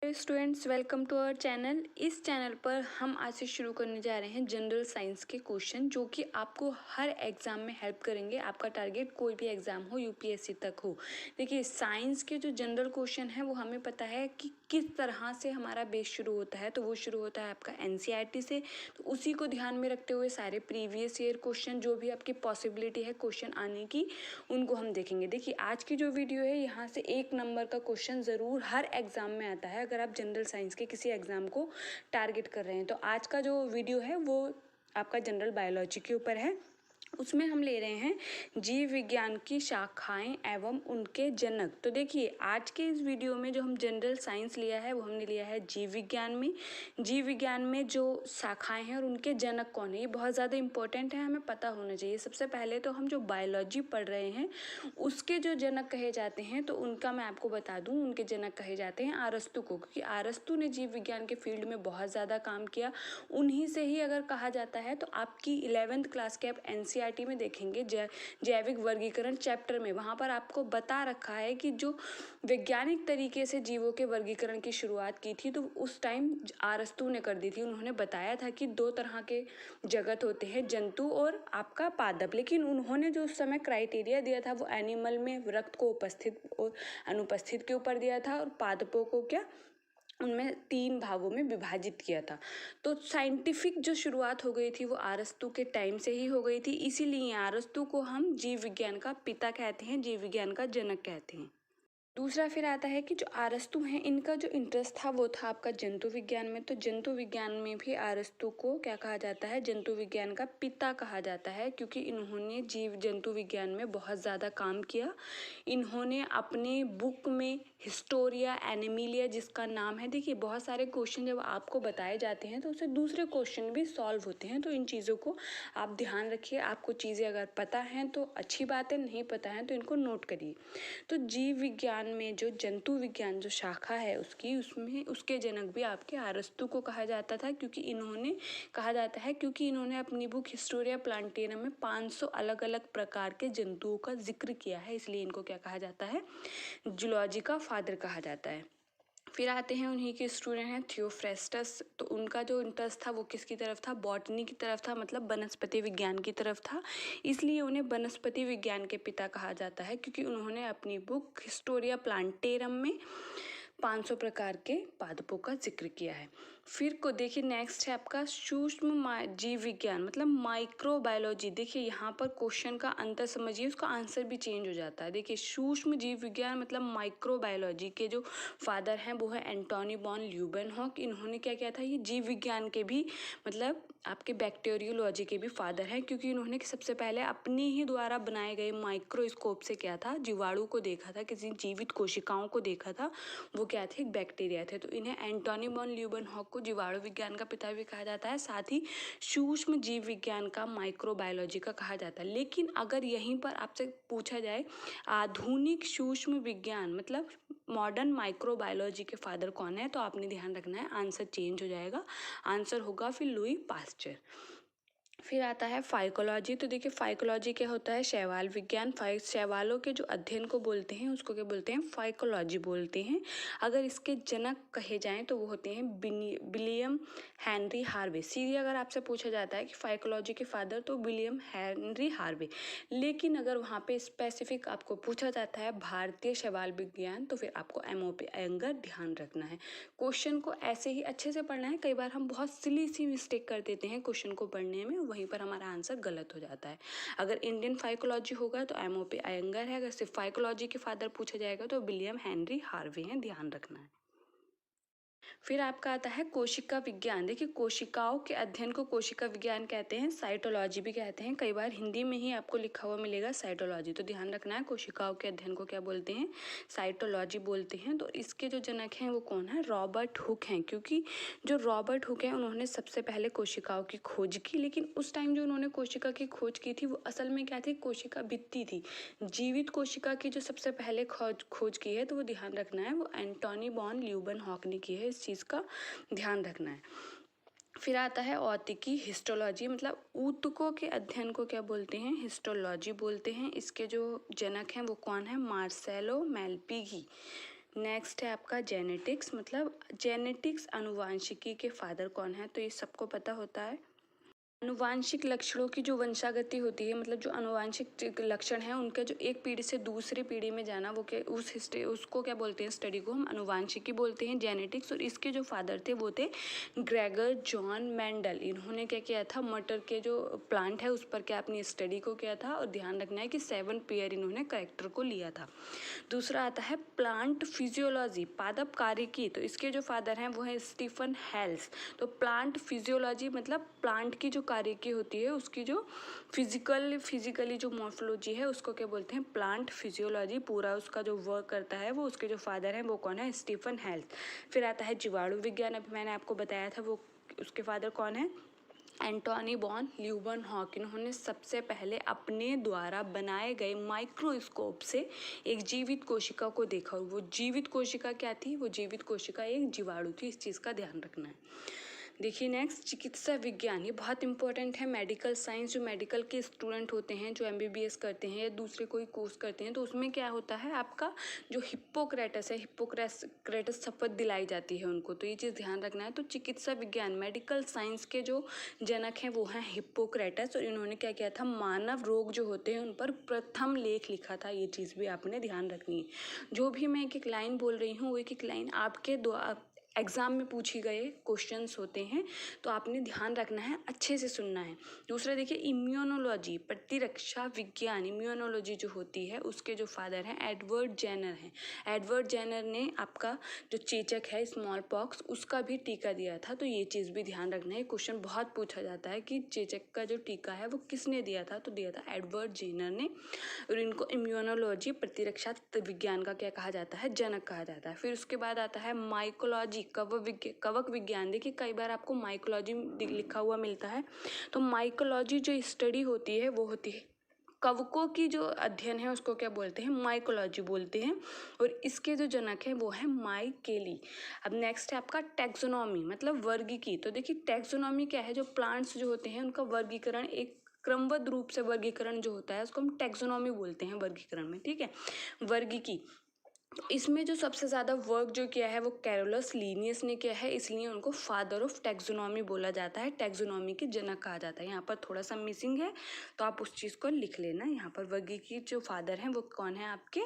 Students, welcome to our channel. इस channel पर हम आज से शुरू करने जा रहे हैं जनरल साइंस के क्वेश्चन, जो कि आपको हर एग्ज़ाम में हेल्प करेंगे। आपका टारगेट कोई भी एग्ज़ाम हो, यूपीएससी तक हो। देखिए, साइंस के जो जनरल क्वेश्चन है वो हमें पता है कि किस तरह से हमारा बेस शुरू होता है। तो वो शुरू होता है आपका एनसीईआरटी से। तो उसी को ध्यान में रखते हुए सारे प्रीवियस ईयर क्वेश्चन, जो भी आपकी पॉसिबिलिटी है क्वेश्चन आने की, उनको हम देखेंगे। देखिए, आज की जो वीडियो है, यहाँ से 1 नंबर का क्वेश्चन ज़रूर हर एग्ज़ाम में आता है, अगर आप जनरल साइंस के किसी एग्ज़ाम को टारगेट कर रहे हैं। तो आज का जो वीडियो है वो आपका जनरल बायोलॉजी के ऊपर है। उसमें हम ले रहे हैं जीव विज्ञान की शाखाएं एवं उनके जनक। तो देखिए, आज के इस वीडियो में जो हम जनरल साइंस लिया है वो हमने लिया है जीव विज्ञान में। जीव विज्ञान में जो शाखाएं हैं और उनके जनक कौन है, ये बहुत ज़्यादा इंपॉर्टेंट है, हमें पता होना चाहिए। सबसे पहले तो हम जो बायोलॉजी पढ़ रहे हैं उसके जो जनक कहे जाते हैं, तो उनका मैं आपको बता दूं, उनके जनक कहे जाते हैं अरस्तु को, क्योंकि अरस्तु ने जीव विज्ञान के फील्ड में बहुत ज़्यादा काम किया। उन्हीं से ही अगर कहा जाता है, तो आपकी 11th क्लास के आप एनसीईआरटी में देखेंगे जैविक वर्गीकरण चैप्टर में, वहाँ पर आपको बता रखा है कि जो वैज्ञानिक तरीके से जीवों के वर्गीकरण की शुरुआत की थी, तो उस टाइम अरस्तु ने कर दी थी। उन्होंने बताया था कि 2 तरह के जगत होते हैं, जंतु और आपका पादप। लेकिन उन्होंने जो उस समय क्राइटेरिया दिया था वो एनिमल में रक्त को उपस्थित और अनुपस्थित के ऊपर दिया था, और पादपों को क्या, उनमें 3 भागों में विभाजित किया था। तो साइंटिफिक जो शुरुआत हो गई थी वो अरस्तु के टाइम से ही हो गई थी। इसीलिए अरस्तु को हम जीव विज्ञान का पिता कहते हैं, जीव विज्ञान का जनक कहते हैं। दूसरा फिर आता है कि जो अरस्तु हैं, इनका जो इंटरेस्ट था वो था आपका जंतु विज्ञान में। तो जंतु विज्ञान में भी अरस्तु को क्या कहा जाता है, जंतु विज्ञान का पिता कहा जाता है, क्योंकि इन्होंने जीव जंतु विज्ञान में बहुत ज़्यादा काम किया। इन्होंने अपने बुक में हिस्टोरिया एनिमिलिया जिसका नाम है, देखिए बहुत सारे क्वेश्चन जब आपको बताए जाते हैं तो उससे दूसरे क्वेश्चन भी सॉल्व होते हैं। तो इन चीज़ों को आप ध्यान रखिए। आपको चीज़ें अगर पता हैं तो अच्छी बात है, नहीं पता है तो इनको नोट करिए। तो जीव विज्ञान में जो जंतु विज्ञान जो शाखा है उसकी, उसमें उसके जनक भी आपके अरस्तु को कहा जाता था, क्योंकि इन्होंने कहा जाता है क्योंकि इन्होंने अपनी बुक हिस्टोरिया प्लांटेरम में 500 अलग अलग प्रकार के जंतुओं का जिक्र किया है, इसलिए इनको क्या कहा जाता है, जूलॉजी का फादर कहा जाता है। फिर आते हैं उन्हीं के स्टूडेंट हैं थियोफ्रेस्टस। तो उनका जो इंटरेस्ट था वो किसकी तरफ था, बॉटनी की तरफ था, मतलब वनस्पति विज्ञान की तरफ था। इसलिए उन्हें वनस्पति विज्ञान के पिता कहा जाता है, क्योंकि उन्होंने अपनी बुक हिस्टोरिया प्लांटेरम में 500 प्रकार के पादपों का जिक्र किया है। फिर को देखिए, नेक्स्ट है आपका सूक्ष्म जीव विज्ञान, मतलब माइक्रोबायोलॉजी। देखिए यहाँ पर क्वेश्चन का अंतर समझिए, उसका आंसर भी चेंज हो जाता है। देखिए, सूक्ष्म जीव विज्ञान मतलब माइक्रोबायोलॉजी के जो फादर हैं वो है एंटोनी वॉन ल्यूवेनहॉक। इन्होंने क्या किया था, ये जीव विज्ञान के भी, मतलब आपके बैक्टीरियोलॉजी के भी फादर हैं, क्योंकि इन्होंने सबसे पहले अपने ही द्वारा बनाए गए माइक्रोस्कोप से क्या था, जीवाणु को देखा था, किसी जीवित कोशिकाओं को देखा था, वो क्या थे, बैक्टीरिया थे। तो इन्हें एंटोनी वॉन ल्यूवेनहॉक को जीवाणु विज्ञान का पिता भी कहा जाता है, साथ ही सूक्ष्म जीव विज्ञान का माइक्रोबायोलॉजी का कहा जाता है। लेकिन अगर यहीं पर आपसे पूछा जाए आधुनिक सूक्ष्म विज्ञान मतलब मॉडर्न माइक्रोबायोलॉजी के फादर कौन है, तो आपने ध्यान रखना है, आंसर चेंज हो जाएगा। आंसर होगा फिर लुई पास्चर। फिर आता है फाइकोलॉजी। तो देखिए, फाइकोलॉजी क्या होता है, शैवाल विज्ञान। शैवालों के जो अध्ययन को बोलते हैं उसको क्या बोलते हैं, फाइकोलॉजी बोलते हैं। अगर इसके जनक कहे जाएं तो वो होते हैं विलियम हेनरी हार्वे। सीधे अगर आपसे पूछा जाता है कि फाइकोलॉजी के फादर, तो विलियम हेनरी हार्वे। लेकिन अगर वहाँ पे स्पेसिफिक आपको पूछा जाता है भारतीय शैवाल विज्ञान, तो फिर आपको एमओपी अयंगर ध्यान रखना है। क्वेश्चन को ऐसे ही अच्छे से पढ़ना है। कई बार हम बहुत सिली सी मिस्टेक कर देते हैं क्वेश्चन को पढ़ने में, वहीं पर हमारा आंसर गलत हो जाता है। अगर इंडियन फाइकोलॉजी होगा तो एमओपी अयंगर है, अगर सिर्फ फाइकोलॉजी के फादर पूछा जाएगा तो विलियम हेनरी हार्वे हैं, ध्यान रखना है। फिर आपका आता है कोशिका विज्ञान। देखिए, कोशिकाओं के अध्ययन को कोशिका विज्ञान कहते हैं, साइटोलॉजी भी कहते हैं। कई बार हिंदी में ही आपको लिखा हुआ मिलेगा साइटोलॉजी, तो ध्यान रखना है, कोशिकाओं के अध्ययन को क्या बोलते हैं, साइटोलॉजी बोलते हैं। तो इसके जो जनक हैं वो कौन है, रॉबर्ट हुक हैं, क्योंकि जो रॉबर्ट हुक हैं उन्होंने सबसे पहले कोशिकाओं की खोज की। लेकिन उस टाइम जो उन्होंने कोशिका की खोज की थी वो असल में क्या थी, कोशिका भित्ति थी। जीवित कोशिका की जो सबसे पहले खोज की है, तो वो ध्यान रखना है, वो एंटोनी वॉन ल्यूवेनहॉक ने की है, इस चीज़ का ध्यान रखना है। फिर आता है औतिकी हिस्टोलॉजी, मतलब ऊतकों के अध्ययन को क्या बोलते हैं, हिस्टोलॉजी बोलते हैं। इसके जो जनक हैं वो कौन है, मार्सेलो मेलपिगी। नेक्स्ट है आपका जेनेटिक्स, मतलब जेनेटिक्स आनुवांशिकी के फादर कौन है, तो ये सबको पता होता है। आनुवांशिक लक्षणों की जो वंशागति होती है, मतलब जो आनुवांशिक लक्षण है उनका जो एक पीढ़ी से दूसरी पीढ़ी में जाना, वो क्या उस हिस्ट्री उसको क्या बोलते हैं, स्टडी को हम आनुवांशिकी बोलते हैं, जेनेटिक्स। और इसके जो फादर थे वो थे ग्रेगर जॉन मेंडल। इन्होंने क्या किया था, मटर के जो प्लांट है उस पर क्या अपनी स्टडी को किया था, और ध्यान रखना है कि 7 पेयर इन्होंने करेक्टर को लिया था। दूसरा आता है प्लांट फिजियोलॉजी, पादप कार्यकी, तो इसके जो फादर हैं वो है स्टीफन हेल्स। तो प्लांट फिजियोलॉजी मतलब प्लांट की जो कार्यकी होती है उसकी जो फिजिकली जो मॉर्फोलॉजी है उसको क्या बोलते हैं, प्लांट फिजियोलॉजी। पूरा उसका जो वर्क करता है वो उसके जो फादर हैं वो कौन है, स्टीफन हेल्स। फिर आता है जीवाणु विज्ञान, अभी मैंने आपको बताया था, वो उसके फादर कौन है, एंटोनी वॉन ल्यूबनहॉक। इन्होंने सबसे पहले अपने द्वारा बनाए गए माइक्रोस्कोप से एक जीवित कोशिका को देखा, और वो जीवित कोशिका क्या थी, वो जीवित कोशिका एक जीवाणु थी। इस चीज़ का ध्यान रखना है। देखिए नेक्स्ट, चिकित्सा विज्ञान, ये बहुत इंपॉर्टेंट है। मेडिकल साइंस, जो मेडिकल के स्टूडेंट होते हैं जो एमबीबीएस करते हैं या दूसरे कोई कोर्स करते हैं, तो उसमें क्या होता है, आपका जो हिप्पोक्रेटस है, हिप्पोक्रेटस शपथ दिलाई जाती है उनको, तो ये चीज़ ध्यान रखना है। तो चिकित्सा विज्ञान, मेडिकल साइंस के जो जनक हैं वो हैं हिप्पोक्रेटस, और इन्होंने क्या किया था, मानव रोग जो होते हैं उन पर प्रथम लेख लिखा था। ये चीज़ भी आपने ध्यान रखनी है। जो भी मैं एक एक लाइन बोल रही हूँ वो एक एक लाइन आपके एग्ज़ाम में पूछी गए क्वेश्चंस होते हैं, तो आपने ध्यान रखना है, अच्छे से सुनना है। दूसरा देखिए इम्यूनोलॉजी, प्रतिरक्षा विज्ञान, इम्यूनोलॉजी जो होती है उसके जो फादर हैं एडवर्ड जेनर हैं। एडवर्ड जेनर ने आपका जो चेचक है, स्मॉल पॉक्स, उसका भी टीका दिया था। तो ये चीज़ भी ध्यान रखना है, क्वेश्चन बहुत पूछा जाता है कि चेचक का जो टीका है वो किसने दिया था, तो दिया था एडवर्ड जेनर ने। और इनको इम्यूनोलॉजी, प्रतिरक्षा विज्ञान का क्या कहा जाता है, जनक कहा जाता है। फिर उसके बाद आता है माइकोलॉजी, कवक विज्ञान। देखिए कई बार आपको माइकोलॉजी लिखा हुआ मिलता है, तो माइकोलॉजी जो स्टडी होती है वो होती है कवकों की जो अध्ययन है उसको क्या बोलते हैं, माइकोलॉजी बोलते हैं। और इसके जो जनक हैं वो है माइकेली। अब नेक्स्ट है आपका टैक्सोनॉमी, मतलब वर्गीकी। तो देखिए टैक्सोनॉमी क्या है, जो प्लांट्स जो होते हैं उनका वर्गीकरण, एक क्रमबद्ध रूप से वर्गीकरण जो होता है उसको हम टैक्सोनॉमी बोलते हैं वर्गीकरण में, ठीक है, वर्गीकी। तो इसमें जो सबसे ज़्यादा वर्क जो किया है वो कैरोलस लीनियस ने किया है, इसलिए उनको फादर ऑफ टैक्सोनॉमी बोला जाता है, टैक्सोनॉमी के जनक कहा जाता है। यहाँ पर थोड़ा सा मिसिंग है तो आप उस चीज़ को लिख लेना। यहाँ पर वर्गीकी जो फादर हैं वो कौन है आपके,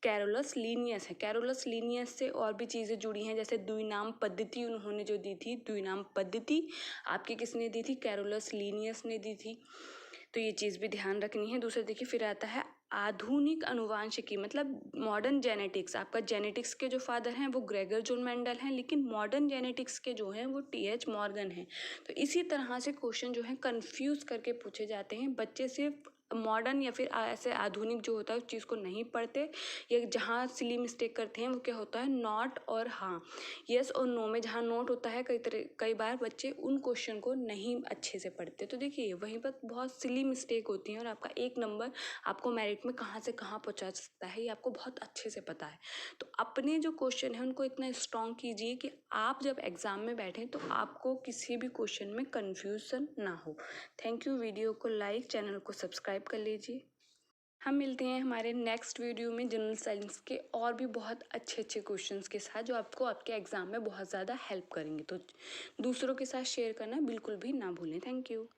कैरोलस लीनियस है। कैरोलस लीनियस से और भी चीज़ें जुड़ी हैं, जैसे द्विनाम पद्धति उन्होंने जो दी थी, द्विनाम पद्धति आपकी किसने दी थी, कैरोलस लीनियस ने दी थी। तो ये चीज़ भी ध्यान रखनी है। दूसरा देखिए फिर आता है आधुनिक अनुवांशिकी, मतलब मॉडर्न जेनेटिक्स। आपका जेनेटिक्स के जो फादर हैं वो ग्रेगर जॉन मेंडल हैं, लेकिन मॉडर्न जेनेटिक्स के जो हैं वो टीएच मॉर्गन हैं। तो इसी तरह से क्वेश्चन जो है कंफ्यूज करके पूछे जाते हैं। बच्चे सिर्फ मॉडर्न या फिर ऐसे आधुनिक जो होता है उस चीज़ को नहीं पढ़ते, या जहाँ सिली मिस्टेक करते हैं वो क्या होता है, नॉट और हाँ, यस और नो में जहाँ नोट होता है कई बार बच्चे उन क्वेश्चन को नहीं अच्छे से पढ़ते। तो देखिए वहीं पर बहुत सिली मिस्टेक होती है, और आपका 1 नंबर आपको मेरिट में कहाँ से कहाँ पहुँचा सकता है ये आपको बहुत अच्छे से पता है। तो अपने जो क्वेश्चन है उनको इतना स्ट्रॉन्ग कीजिए कि आप जब एग्ज़ाम में बैठें तो आपको किसी भी क्वेश्चन में कन्फ्यूज़न ना हो। Thank you. वीडियो को लाइक, चैनल को सब्सक्राइब कर लीजिए। हम मिलते हैं हमारे नेक्स्ट वीडियो में जनरल साइंस के और भी बहुत अच्छे अच्छे क्वेश्चंस के साथ, जो आपको आपके एग्ज़ाम में बहुत ज़्यादा हेल्प करेंगे। तो दूसरों के साथ शेयर करना बिल्कुल भी ना भूलें। Thank you.